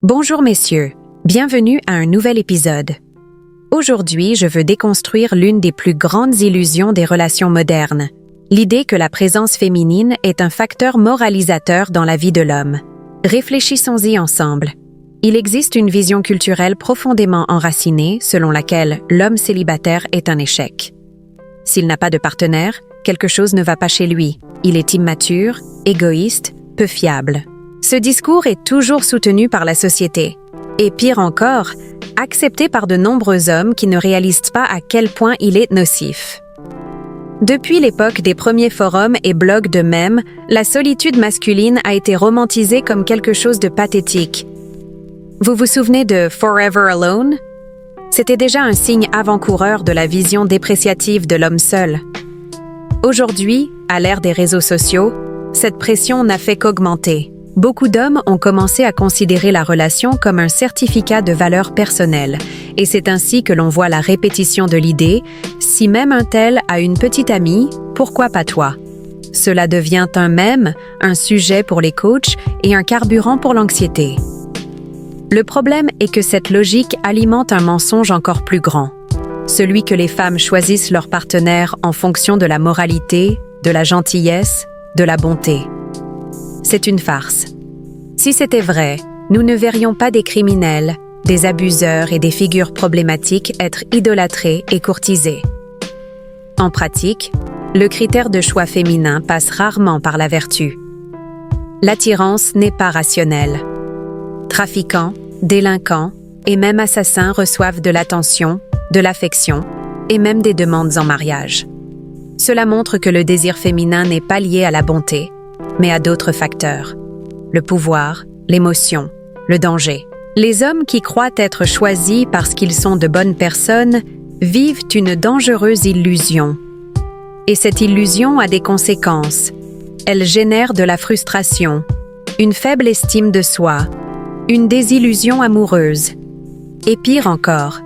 Bonjour messieurs, bienvenue à un nouvel épisode. Aujourd'hui, je veux déconstruire l'une des plus grandes illusions des relations modernes, l'idée que la présence féminine est un facteur moralisateur dans la vie de l'homme. Réfléchissons-y ensemble. Il existe une vision culturelle profondément enracinée selon laquelle l'homme célibataire est un échec. S'il n'a pas de partenaire, quelque chose ne va pas chez lui. Il est immature, égoïste, peu fiable. Ce discours est toujours soutenu par la société. Et pire encore, accepté par de nombreux hommes qui ne réalisent pas à quel point il est nocif. Depuis l'époque des premiers forums et blogs de mèmes, la solitude masculine a été romantisée comme quelque chose de pathétique. Vous vous souvenez de Forever Alone? C'était déjà un signe avant-coureur de la vision dépréciative de l'homme seul. Aujourd'hui, à l'ère des réseaux sociaux, cette pression n'a fait qu'augmenter. Beaucoup d'hommes ont commencé à considérer la relation comme un certificat de valeur personnelle, et c'est ainsi que l'on voit la répétition de l'idée « si même un tel a une petite amie, pourquoi pas toi ?» Cela devient un mème, un sujet pour les coachs et un carburant pour l'anxiété. Le problème est que cette logique alimente un mensonge encore plus grand, celui que les femmes choisissent leur partenaire en fonction de la moralité, de la gentillesse, de la bonté. C'est une farce. Si c'était vrai, nous ne verrions pas des criminels, des abuseurs et des figures problématiques être idolâtrés et courtisés. En pratique, le critère de choix féminin passe rarement par la vertu. L'attirance n'est pas rationnelle. Trafiquants, délinquants et même assassins reçoivent de l'attention, de l'affection et même des demandes en mariage. Cela montre que le désir féminin n'est pas lié à la bonté, mais à d'autres facteurs. Le pouvoir, l'émotion, le danger. Les hommes qui croient être choisis parce qu'ils sont de bonnes personnes vivent une dangereuse illusion. Et cette illusion a des conséquences. Elle génère de la frustration, une faible estime de soi, une désillusion amoureuse. Et pire encore,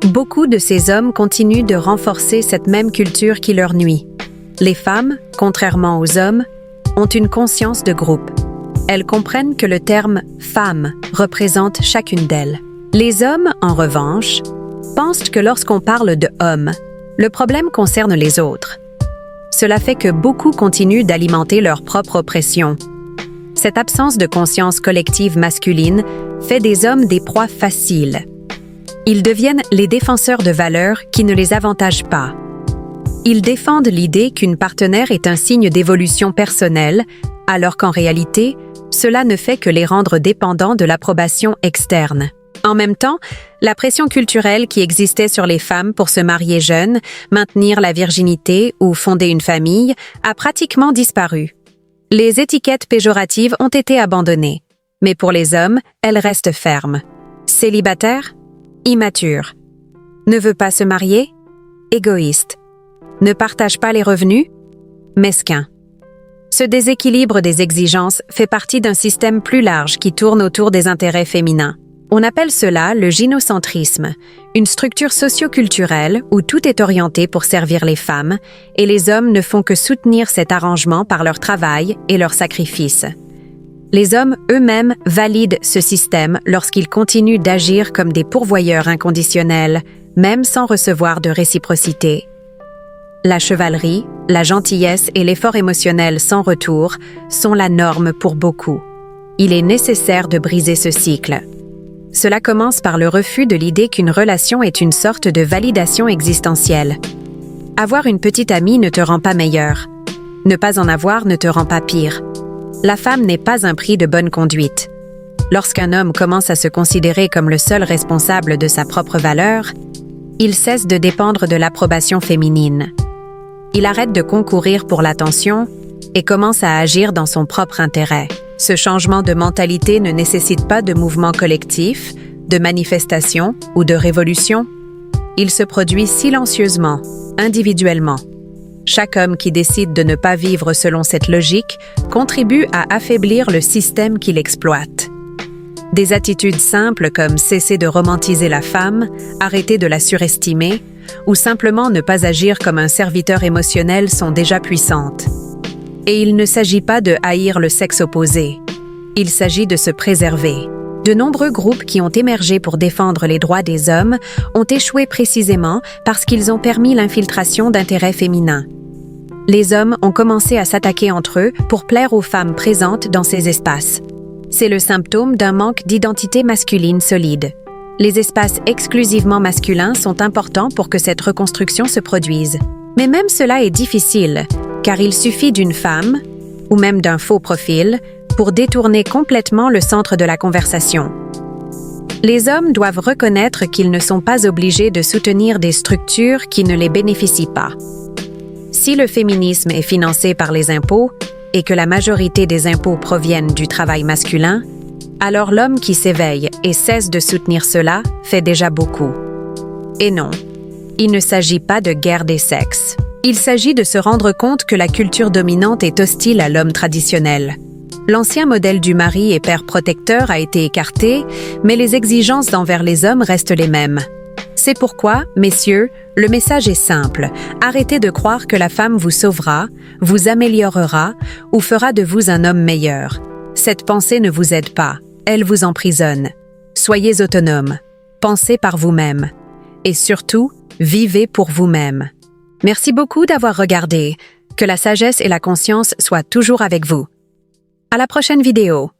beaucoup de ces hommes continuent de renforcer cette même culture qui leur nuit. Les femmes, contrairement aux hommes, ont une conscience de groupe. Elles comprennent que le terme « femme » représente chacune d'elles. Les hommes, en revanche, pensent que lorsqu'on parle de « homme », le problème concerne les autres. Cela fait que beaucoup continuent d'alimenter leur propre oppression. Cette absence de conscience collective masculine fait des hommes des proies faciles. Ils deviennent les défenseurs de valeurs qui ne les avantagent pas. Ils défendent l'idée qu'une partenaire est un signe d'évolution personnelle, alors qu'en réalité, cela ne fait que les rendre dépendants de l'approbation externe. En même temps, la pression culturelle qui existait sur les femmes pour se marier jeunes, maintenir la virginité ou fonder une famille a pratiquement disparu. Les étiquettes péjoratives ont été abandonnées, mais pour les hommes, elles restent fermes. Célibataire? Immature. Ne veut pas se marier? Égoïste. Ne partage pas les revenus? Mesquin. Ce déséquilibre des exigences fait partie d'un système plus large qui tourne autour des intérêts féminins. On appelle cela le gynocentrisme, une structure socio-culturelle où tout est orienté pour servir les femmes, et les hommes ne font que soutenir cet arrangement par leur travail et leur sacrifice. Les hommes eux-mêmes valident ce système lorsqu'ils continuent d'agir comme des pourvoyeurs inconditionnels, même sans recevoir de réciprocité. La chevalerie, la gentillesse et l'effort émotionnel sans retour sont la norme pour beaucoup. Il est nécessaire de briser ce cycle. Cela commence par le refus de l'idée qu'une relation est une sorte de validation existentielle. Avoir une petite amie ne te rend pas meilleur. Ne pas en avoir ne te rend pas pire. La femme n'est pas un prix de bonne conduite. Lorsqu'un homme commence à se considérer comme le seul responsable de sa propre valeur, il cesse de dépendre de l'approbation féminine. Il arrête de concourir pour l'attention et commence à agir dans son propre intérêt. Ce changement de mentalité ne nécessite pas de mouvement collectif, de manifestation ou de révolution. Il se produit silencieusement, individuellement. Chaque homme qui décide de ne pas vivre selon cette logique contribue à affaiblir le système qui l'exploite. Des attitudes simples comme cesser de romantiser la femme, arrêter de la surestimer, ou simplement ne pas agir comme un serviteur émotionnel sont déjà puissantes. Et il ne s'agit pas de haïr le sexe opposé. Il s'agit de se préserver. De nombreux groupes qui ont émergé pour défendre les droits des hommes ont échoué précisément parce qu'ils ont permis l'infiltration d'intérêts féminins. Les hommes ont commencé à s'attaquer entre eux pour plaire aux femmes présentes dans ces espaces. C'est le symptôme d'un manque d'identité masculine solide. Les espaces exclusivement masculins sont importants pour que cette reconstruction se produise. Mais même cela est difficile, car il suffit d'une femme, ou même d'un faux profil, pour détourner complètement le centre de la conversation. Les hommes doivent reconnaître qu'ils ne sont pas obligés de soutenir des structures qui ne les bénéficient pas. Si le féminisme est financé par les impôts et que la majorité des impôts proviennent du travail masculin, alors l'homme qui s'éveille et cesse de soutenir cela fait déjà beaucoup. Et non, il ne s'agit pas de guerre des sexes. Il s'agit de se rendre compte que la culture dominante est hostile à l'homme traditionnel. L'ancien modèle du mari et père protecteur a été écarté, mais les exigences envers les hommes restent les mêmes. C'est pourquoi, messieurs, le message est simple. Arrêtez de croire que la femme vous sauvera, vous améliorera ou fera de vous un homme meilleur. Cette pensée ne vous aide pas, elle vous emprisonne. Soyez autonome, pensez par vous-même et surtout, vivez pour vous-même. Merci beaucoup d'avoir regardé. Que la sagesse et la conscience soient toujours avec vous. À la prochaine vidéo.